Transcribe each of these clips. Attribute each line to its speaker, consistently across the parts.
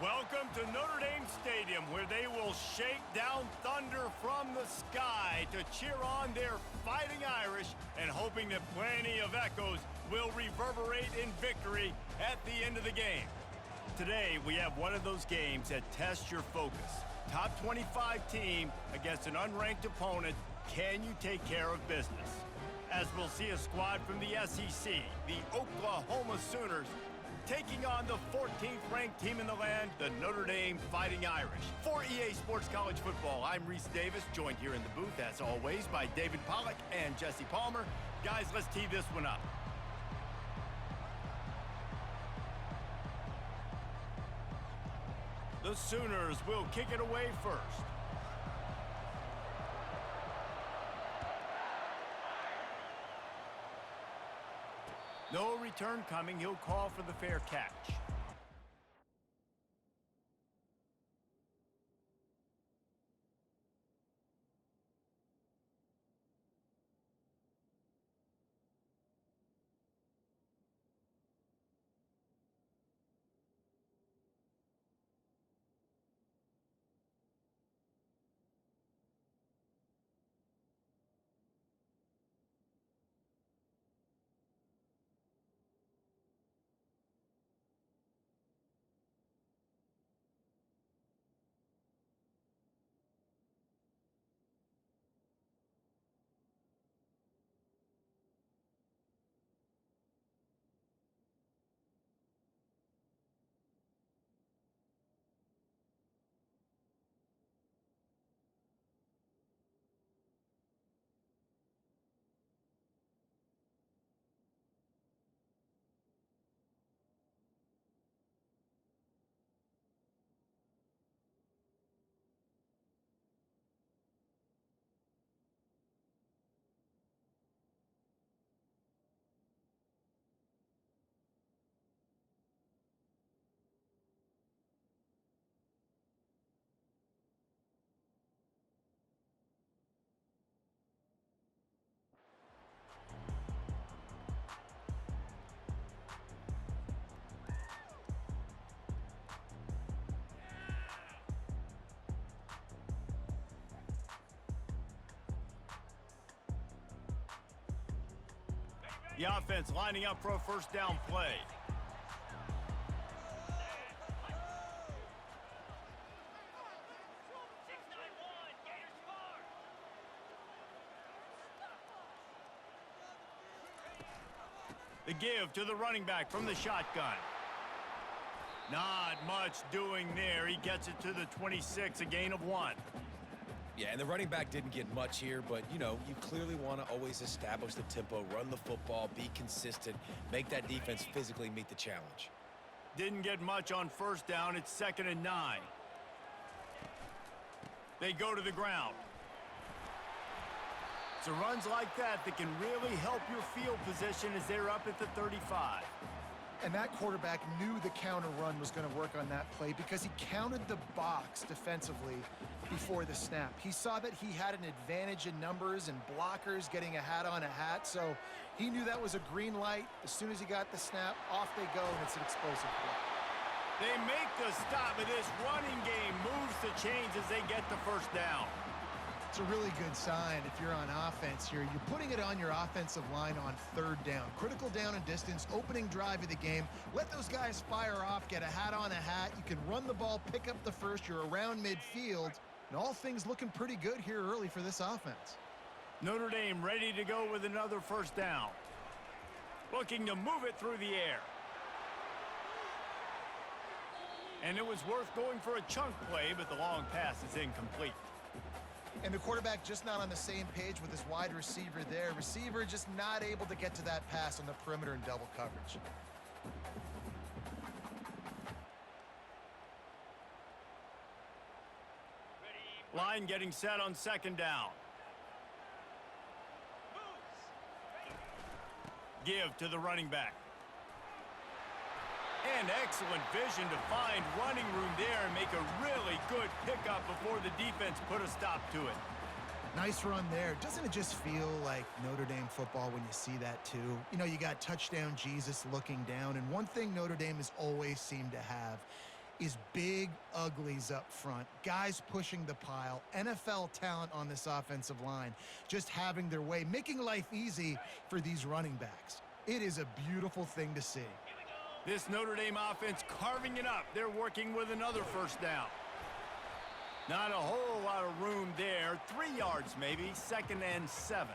Speaker 1: Welcome to Notre Dame Stadium, where they will shake down thunder from the sky to cheer on their Fighting Irish and hoping that plenty of echoes will reverberate in victory at the end of the game. Today, we have one of those games that tests your focus. Top 25 team against an unranked opponent. Can you take care of business? As we'll see a squad from the SEC, the Oklahoma Sooners, taking on the 14th ranked team in the land, the Notre Dame Fighting Irish. For EA Sports College Football, I'm Reese Davis, joined here in the booth, as always, by David Pollack and Jesse Palmer. Guys, let's tee this one up. The Sooners will kick it away first. No return coming. He'll call for the fair catch. The offense lining up for a first down play. The give to the running back from the shotgun. Not much doing there. He gets it to the 26, a gain of 1.
Speaker 2: Yeah, and the running back didn't get much here, but, you clearly want to always establish the tempo, run the football, be consistent, make that defense physically meet the challenge.
Speaker 1: Didn't get much on first down. It's 2nd and 9. They go to the ground. So runs like that can really help your field position as they're up at the 35.
Speaker 3: And that quarterback knew the counter run was going to work on that play because he counted the box defensively before the snap. He saw that he had an advantage in numbers and blockers getting a hat on a hat, so he knew that was a green light. As soon as he got the snap, off they go, and it's an explosive play.
Speaker 1: They make the stop, but this running game moves the chains as they get the first down.
Speaker 3: It's a really good sign if you're on offense here. You're putting it on your offensive line on 3rd down. Critical down and distance, opening drive of the game. Let those guys fire off, get a hat on a hat. You can run the ball, pick up the first. You're around midfield. And all things looking pretty good here early for this offense.
Speaker 1: Notre Dame ready to go with another first down. Looking to move it through the air. And it was worth going for a chunk play, but the long pass is incomplete.
Speaker 3: And the quarterback just not on the same page with his wide receiver there. Receiver just not able to get to that pass on the perimeter in double coverage.
Speaker 1: Line getting set on 2nd down. Give to the running back. And excellent vision to find running room there and make a really good pickup before the defense put a stop to it.
Speaker 3: Nice run there. Doesn't it just feel like Notre Dame football when you see that too? You got touchdown Jesus looking down, and one thing Notre Dame has always seemed to have is big uglies up front, guys pushing the pile, NFL talent on this offensive line, just having their way, making life easy for these running backs. It is a beautiful thing to see.
Speaker 1: This Notre Dame offense carving it up. They're working with another first down. Not a whole lot of room there. 3 yards maybe, 2nd and 7.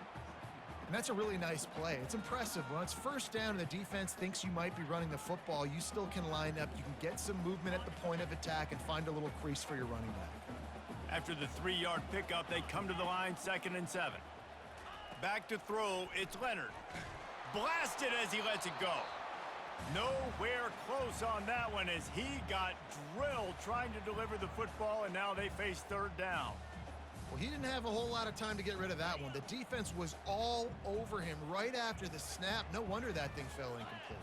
Speaker 3: And that's a really nice play. It's impressive. When it's first down and the defense thinks you might be running the football, you still can line up. You can get some movement at the point of attack and find a little crease for your running back.
Speaker 1: After the 3-yard pickup, they come to the line, 2nd and 7. Back to throw, it's Leonard. Blasted as he lets it go. Nowhere close on that one as he got drilled trying to deliver the football, and now they face 3rd down.
Speaker 3: Well, he didn't have a whole lot of time to get rid of that one. The defense was all over him right after the snap. No wonder that thing fell incomplete.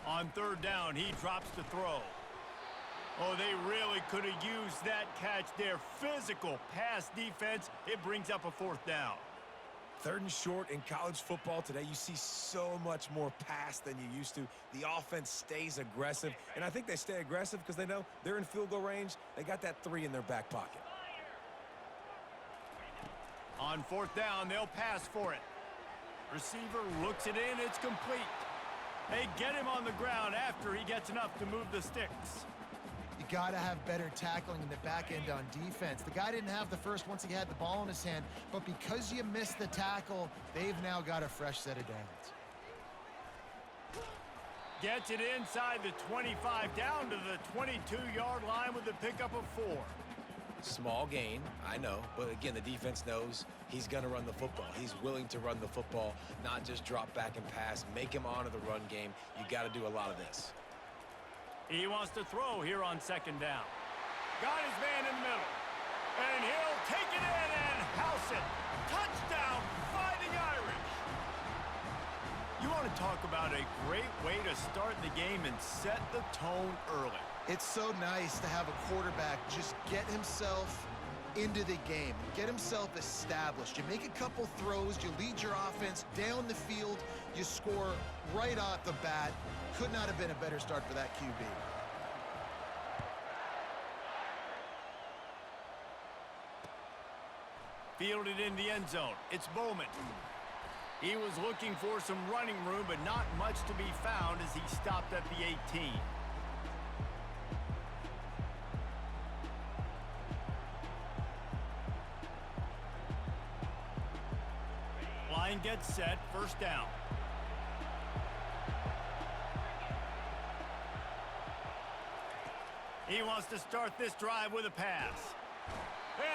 Speaker 1: On 3rd down, he drops to throw. Oh, they really could have used that catch there. Physical pass defense. It brings up a 4th down.
Speaker 2: 3rd and short in college football today. You see so much more pass than you used to. The offense stays aggressive, and I think they stay aggressive because they know they're in field goal range. They got that 3 in their back pocket.
Speaker 1: On 4th down, they'll pass for it. Receiver looks it in. It's complete. They get him on the ground after he gets enough to move the sticks.
Speaker 3: You got to have better tackling in the back end on defense. The guy didn't have the first once he had the ball in his hand, but because you missed the tackle, they've now got a fresh set of downs.
Speaker 1: Gets it inside the 25, down to the 22-yard line with the pickup of 4.
Speaker 2: Small gain, I know, but again, the defense knows he's going to run the football. He's willing to run the football, not just drop back and pass, make him honor the run game. You got to do a lot of this.
Speaker 1: He wants to throw here on 2nd down. Got his man in the middle. And he'll take it in and house it. Touchdown, Fighting Irish. You want to talk about a great way to start the game and set the tone early.
Speaker 3: It's so nice to have a quarterback just get himself into the game, get himself established. You make a couple throws, you lead your offense down the field, you score right off the bat. Could not have been a better start for that QB.
Speaker 1: Fielded in the end zone. It's Bowman. He was looking for some running room, but not much to be found as he stopped at the 18. Line gets set, 1st down. He wants to start this drive with a pass.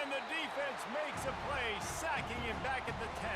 Speaker 1: And the defense makes a play, sacking him back at the 10.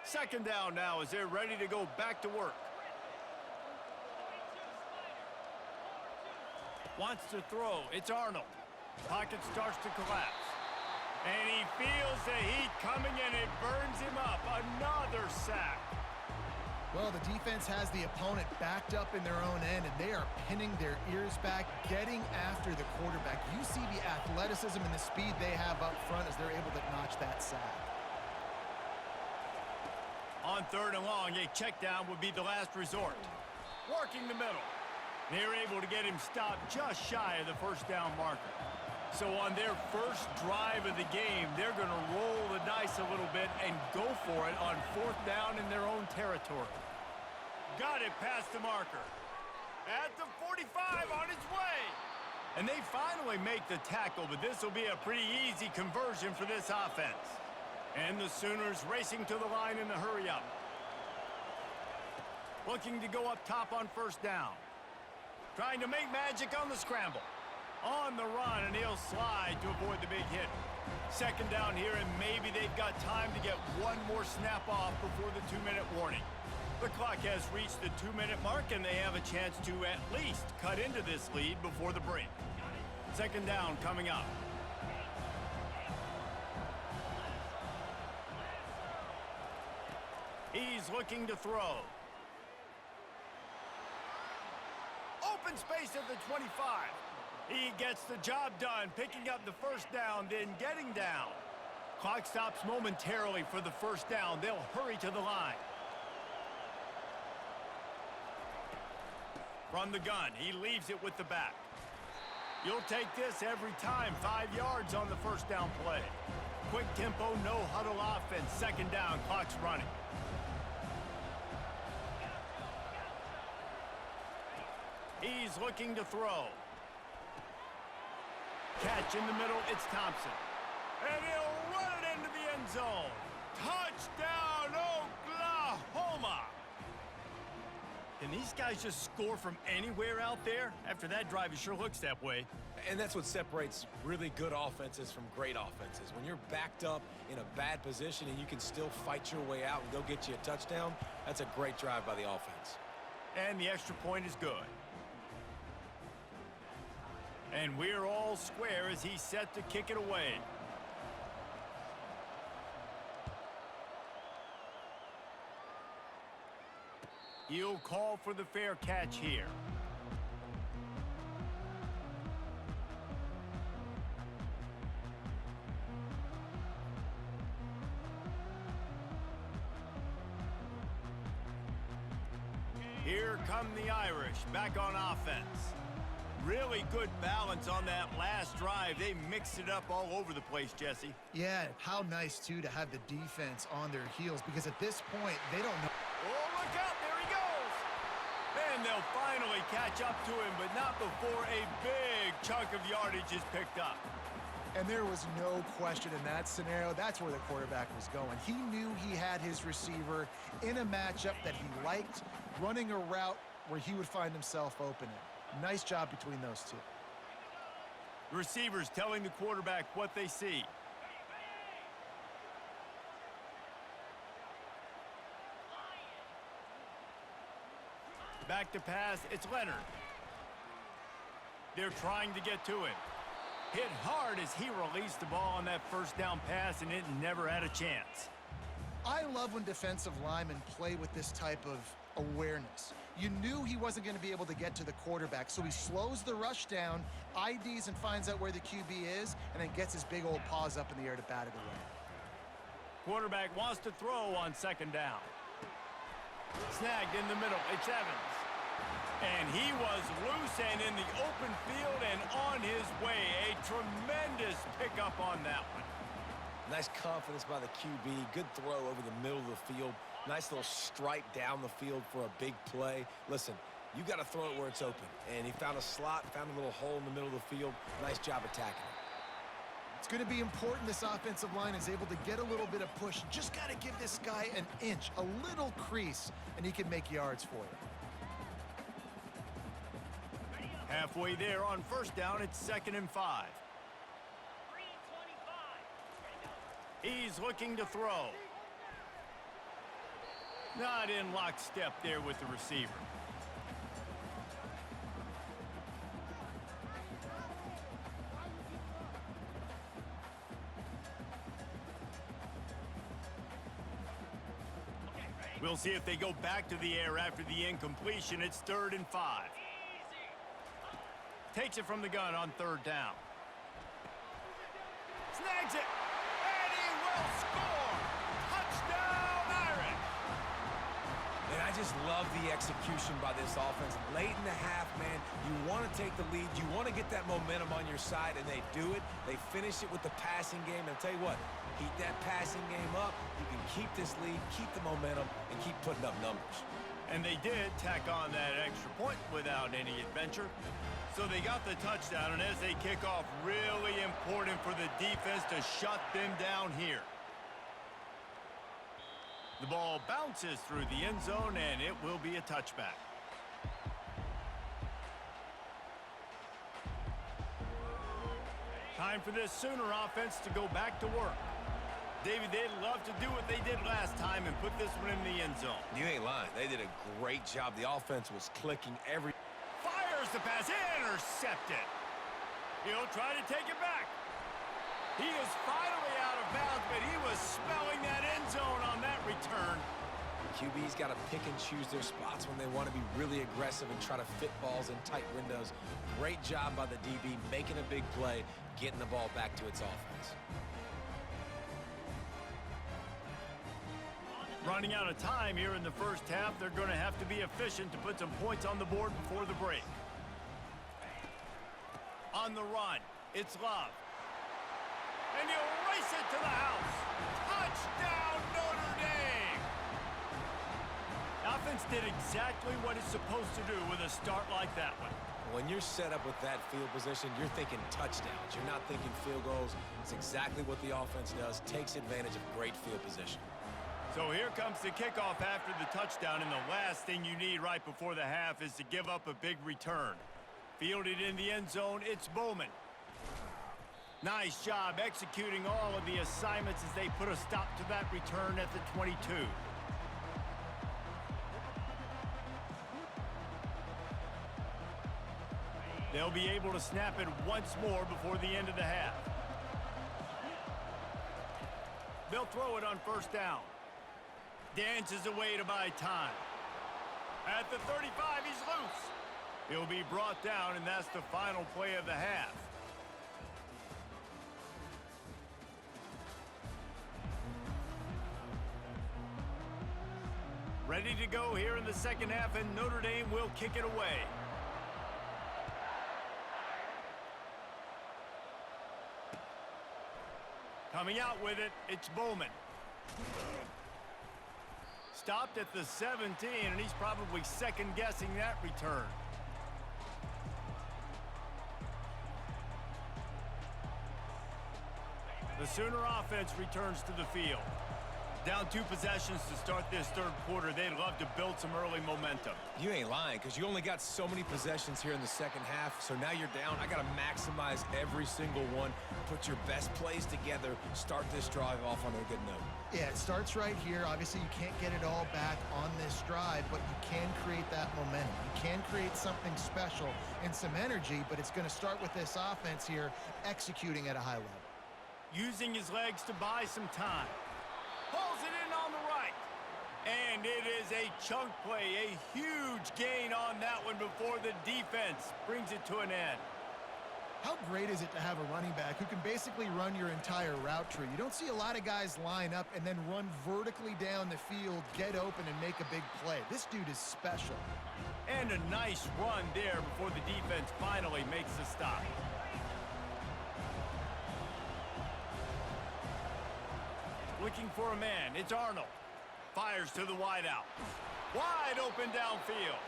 Speaker 1: Second down now as they're ready to go back to work. Wants to throw. It's Arnold. Pocket starts to collapse. And he feels the heat coming and it burns him up. Another sack.
Speaker 3: Well, the defense has the opponent backed up in their own end, and they are pinning their ears back, getting after the quarterback. You see the athleticism and the speed they have up front as they're able to notch that sack.
Speaker 1: On 3rd and long, a check down would be the last resort. Working the middle. They're able to get him stopped just shy of the 1st down marker. So on their first drive of the game, they're going to roll the dice a little bit and go for it on 4th down in their own territory. Got it past the marker. At the 45 on its way. And they finally make the tackle, but this will be a pretty easy conversion for this offense. And the Sooners racing to the line in the hurry-up. Looking to go up top on 1st down. Trying to make magic on the scramble. On the run, and he'll slide to avoid the big hit. 2nd down here, and maybe they've got time to get one more snap off before the 2-minute warning. The clock has reached the 2-minute mark, and they have a chance to at least cut into this lead before the break. 2nd down coming up. He's looking to throw. Open space at the 25. He gets the job done, picking up the 1st down, then getting down. Clock stops momentarily for the 1st down. They'll hurry to the line. From the gun, he leaves it with the back. You'll take this every time. 5 yards on the 1st down play. Quick tempo, no huddle offense. 2nd down, clock's running. He's looking to throw. Catch in the middle, it's Thompson. And he'll run it into the end zone. Touchdown, Oklahoma! Can these guys just score from anywhere out there? After that drive, it sure looks that way.
Speaker 2: And that's what separates really good offenses from great offenses. When you're backed up in a bad position and you can still fight your way out and go get you a touchdown, that's a great drive by the offense.
Speaker 1: And the extra point is good. And we're all square as he's set to kick it away. He'll call for the fair catch here. Here come the Irish, back on offense. Really good balance on that last drive. They mixed it up all over the place, Jesse.
Speaker 3: Yeah, how nice, too, to have the defense on their heels, because at this point, they don't know.
Speaker 1: Oh, look out, there he goes! And they'll finally catch up to him, but not before a big chunk of yardage is picked up.
Speaker 3: And there was no question in that scenario. That's where the quarterback was going. He knew he had his receiver in a matchup that he liked, running a route where he would find himself open. Nice job between those two.
Speaker 1: The receivers telling the quarterback what they see. Back to pass, it's Leonard. They're trying to get to him. Hit hard as he released the ball on that 1st down pass, and it never had a chance.
Speaker 3: I love when defensive linemen play with this type of awareness. You knew he wasn't going to be able to get to the quarterback, so he slows the rush down, IDs and finds out where the QB is, and then gets his big old paws up in the air to bat it away.
Speaker 1: Quarterback wants to throw on 2nd down. Snagged in the middle, it's Evans. And he was loose and in the open field and on his way. A tremendous pickup on that one.
Speaker 2: Nice confidence by the QB. Good throw over the middle of the field. Nice little strike down the field for a big play. Listen, you got to throw it where it's open. And he found a slot, found a little hole in the middle of the field. Nice job attacking it.
Speaker 3: It's going to be important this offensive line is able to get a little bit of push. Just got to give this guy an inch, a little crease, and he can make yards for you.
Speaker 1: Halfway there on 1st down, it's 2nd and 5. He's looking to throw. Not in lockstep there with the receiver. We'll see if they go back to the air after the incompletion. It's 3rd and 5. Takes it from the gun on 3rd down. Snags it. And he will score. Touchdown, Irish.
Speaker 2: And I just love the execution by this offense. Late in the half, man, you want to take the lead. You want to get that momentum on your side, and they do it. They finish it with the passing game. And I'll tell you what, heat that passing game up. You can keep this lead, keep the momentum, and keep putting up numbers.
Speaker 1: And they did tack on that extra point without any adventure. So they got the touchdown, and as they kick off, really important for the defense to shut them down here. The ball bounces through the end zone, and it will be a touchback. Time for this Sooner offense to go back to work. David, they'd love to do what they did last time and put this one in the end zone.
Speaker 2: You ain't lying. They did a great job. The offense was clicking every...
Speaker 1: Fires the pass, intercepted. He'll try to take it back. He is finally out of bounds, but he was smelling that end zone on that return.
Speaker 2: QB's got to pick and choose their spots when they want to be really aggressive and try to fit balls in tight windows. Great job by the DB, making a big play, getting the ball back to its offense.
Speaker 1: Running out of time here in the first half, they're going to have to be efficient to put some points on the board before the break. On the run, it's Love. And you race it to the house. Touchdown, Notre Dame! The offense did exactly what it's supposed to do with a start like that one.
Speaker 2: When you're set up with that field position, you're thinking touchdowns. You're not thinking field goals. It's exactly what the offense does, takes advantage of great field position.
Speaker 1: So here comes the kickoff after the touchdown, and the last thing you need right before the half is to give up a big return. Fielded in the end zone, it's Bowman. Nice job executing all of the assignments as they put a stop to that return at the 22. They'll be able to snap it once more before the end of the half. They'll throw it on first down. Dances away to buy time. At the 35, he's loose. He'll be brought down, and that's the final play of the half. Ready to go here in the second half, and Notre Dame will kick it away. Coming out with it, it's Bowman. Stopped at the 17, and he's probably second-guessing that return. The Sooner offense returns to the field. Down 2 possessions to start this third quarter. They'd love to build some early momentum.
Speaker 2: You ain't lying, because you only got so many possessions here in the second half, so now you're down. I got to maximize every single one, put your best plays together, start this drive off on a good note.
Speaker 3: Yeah, it starts right here. Obviously, you can't get it all back on this drive, but you can create that momentum. You can create something special and some energy, but it's going to start with this offense here executing at a high level.
Speaker 1: Using his legs to buy some time. Pulls it in on the right. And it is a chunk play, a huge gain on that one before the defense brings it to an end.
Speaker 3: How great is it to have a running back who can basically run your entire route tree? You don't see a lot of guys line up and then run vertically down the field, get open, and make a big play. This dude is special.
Speaker 1: And a nice run there before the defense finally makes the stop. Looking for a man, it's Arnold. Fires to the wideout. Wide open downfield.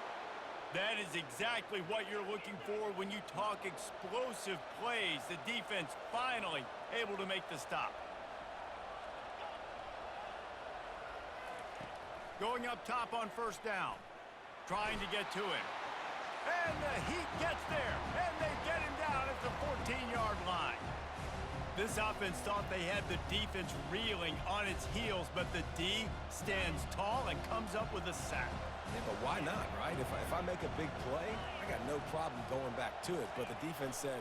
Speaker 1: That is exactly what you're looking for when you talk explosive plays. The defense finally able to make the stop. Going up top on first down. Trying to get to him. And the Heat gets there. And they get him down at the 14-yard line. This offense thought they had the defense reeling on its heels, but the D stands tall and comes up with a sack.
Speaker 2: Yeah, but why not, right? If I make a big play, I got no problem going back to it. But the defense said,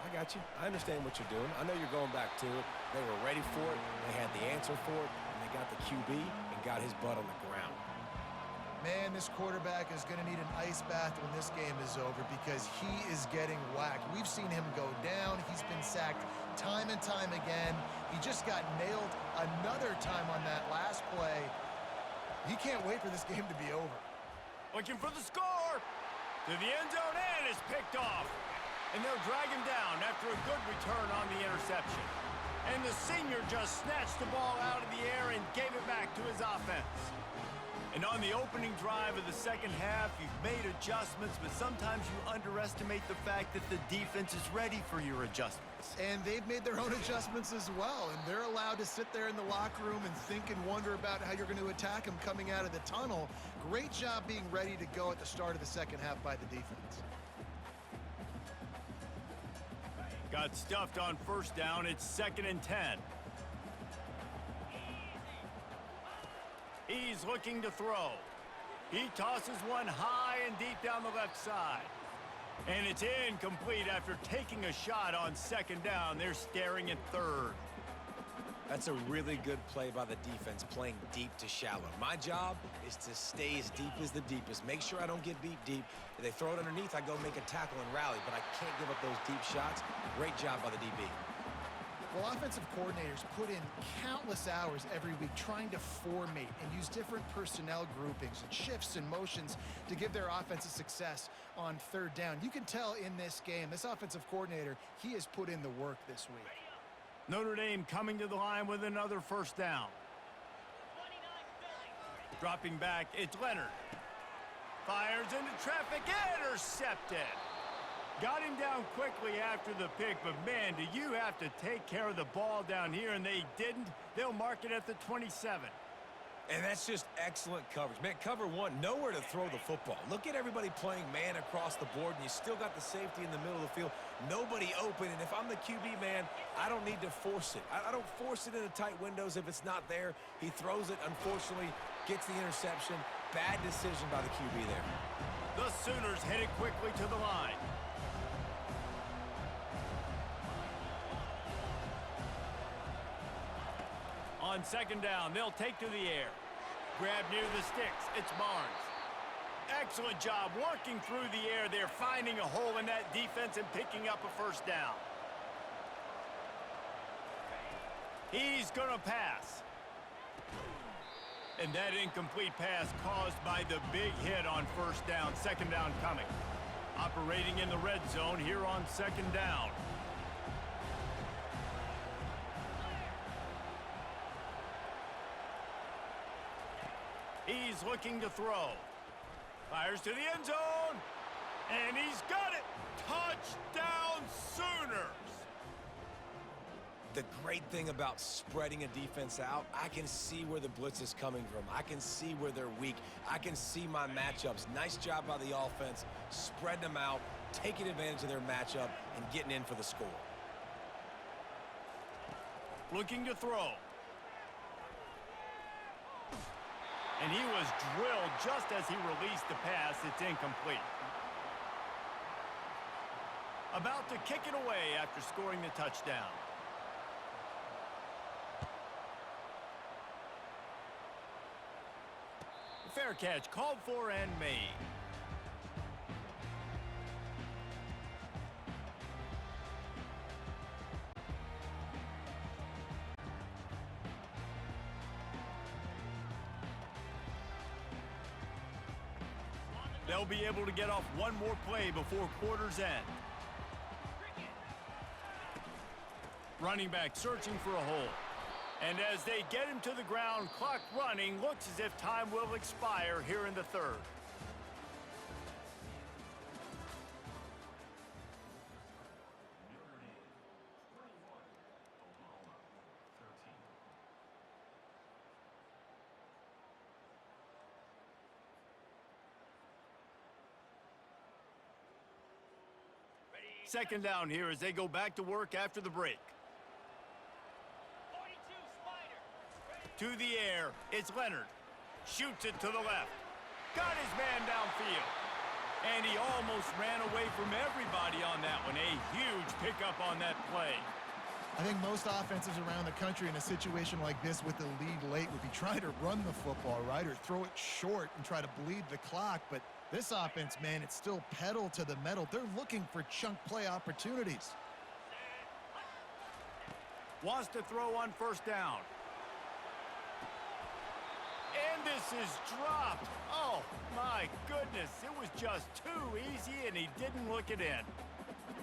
Speaker 2: I got you. I understand what you're doing. I know you're going back to it. They were ready for it. They had the answer for it. And they got the QB and got his butt on the ground.
Speaker 3: Man, this quarterback is going to need an ice bath when this game is over because he is getting whacked. We've seen him go down. He's been sacked time and time again. He just got nailed another time on that last play. He can't wait for this game to be over.
Speaker 1: Looking for the score. To the end zone and is picked off. And they'll drag him down after a good return on the interception. And the senior just snatched the ball out of the air and gave it back to his offense. And on the opening drive of the second half, you've made adjustments, but sometimes you underestimate the fact that the defense is ready for your adjustments.
Speaker 3: And they've made their own adjustments as well, and they're allowed to sit there in the locker room and think and wonder about how you're going to attack them coming out of the tunnel. Great job being ready to go at the start of the second half by the defense.
Speaker 1: Got stuffed on first down. It's 2nd and 10. He's looking to throw. He tosses one high and deep down the left side. And it's incomplete after taking a shot on 2nd down. They're staring at 3rd.
Speaker 2: That's a really good play by the defense, playing deep to shallow. My job is to stay as deep as the deepest. Make sure I don't get beat deep. If they throw it underneath, I go make a tackle and rally, but I can't give up those deep shots. Great job by the DB.
Speaker 3: Well, offensive coordinators put in countless hours every week trying to formate and use different personnel groupings and shifts and motions to give their offense a success on 3rd down. You can tell in this game, this offensive coordinator, he has put in the work this week.
Speaker 1: Notre Dame coming to the line with another first down. Dropping back, it's Leonard. Fires into traffic, intercepted. Got him down quickly after the pick, but man, do you have to take care of the ball down here, and they didn't. They'll mark it at the 27.
Speaker 2: And that's just excellent coverage. Man, cover one, nowhere to throw the football. Look at everybody playing man across the board, and you still got the safety in the middle of the field. Nobody open, and if I'm the QB, man, I don't need to force it. I don't force it into tight windows if it's not there. He throws it, unfortunately, gets the interception. Bad decision by the QB there.
Speaker 1: The Sooners headed quickly to the line. On 2nd down, they'll take to the air. Grab near the sticks. It's Barnes. Excellent job working through the air. They're finding a hole in that defense and picking up a first down. He's going to pass. And that incomplete pass caused by the big hit on first down. 2nd down coming. Operating in the red zone here on 2nd down. He's looking to throw. Fires to the end zone. And he's got it. Touchdown Sooners.
Speaker 2: The great thing about spreading a defense out, I can see where the blitz is coming from. I can see where they're weak. I can see my matchups. Nice job by the offense, spreading them out, taking advantage of their matchup, and getting in for the score.
Speaker 1: Looking to throw. And he was drilled just as he released the pass. It's incomplete. About to kick it away after scoring the touchdown. Fair catch called for and made. They'll be able to get off one more play before quarter's end. Running back searching for a hole. And as they get him to the ground, clock running, looks as if time will expire here in the 3rd. Second down here as they go back to work after the break. To the air, it's Leonard. Shoots it to the left. Got his man downfield. And he almost ran away from everybody on that one. A huge pickup on that play.
Speaker 3: I think most offenses around the country in a situation like this with the lead late would be trying to run the football, right? Or throw it short and try to bleed the clock. But this offense, man, it's still pedal to the metal. They're looking for chunk play opportunities.
Speaker 1: Wants to throw on first down. And this is dropped. Oh, my goodness. It was just too easy, and he didn't look it in.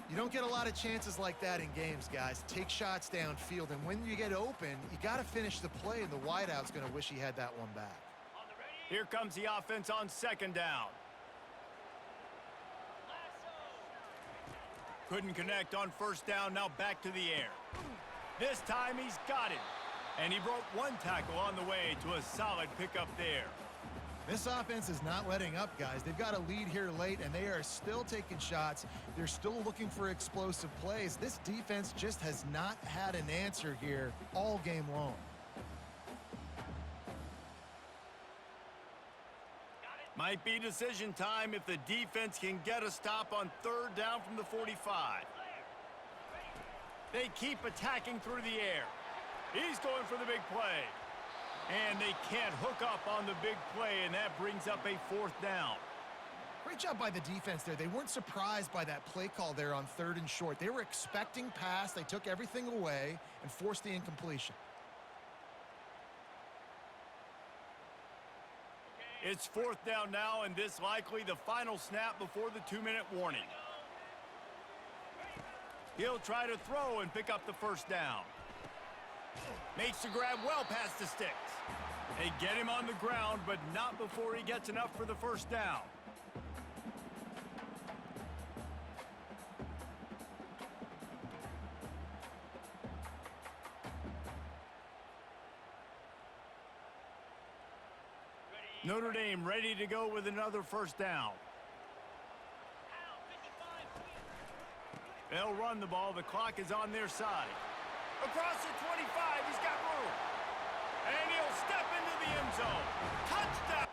Speaker 3: You don't get a lot of chances like that in games, guys. Take shots downfield, and when you get open, you got to finish the play, and the wideout's going to wish he had that one back.
Speaker 1: Here comes the offense on second down. Couldn't connect on first down, now back to the air. This time he's got it. And he broke one tackle on the way to a solid pickup there.
Speaker 3: This offense is not letting up, guys. They've got a lead here late, and they are still taking shots. They're still looking for explosive plays. This defense just has not had an answer here all game long.
Speaker 1: Might be decision time if the defense can get a stop on third down from the 45. They keep attacking through the air. He's going for the big play. And they can't hook up on the big play, and that brings up a fourth down.
Speaker 3: Great job by the defense there. They weren't surprised by that play call there on 3rd and short. They were expecting pass. They took everything away and forced the incompletion.
Speaker 1: It's 4th down now, and this likely the final snap before the 2-minute warning. He'll try to throw and pick up the first down. Makes the grab well past the sticks. They get him on the ground, but not before he gets enough for the first down. Notre Dame ready to go with another first down. They'll run the ball. The clock is on their side. Across the 25, he's got room. And he'll step into the end zone. Touchdown!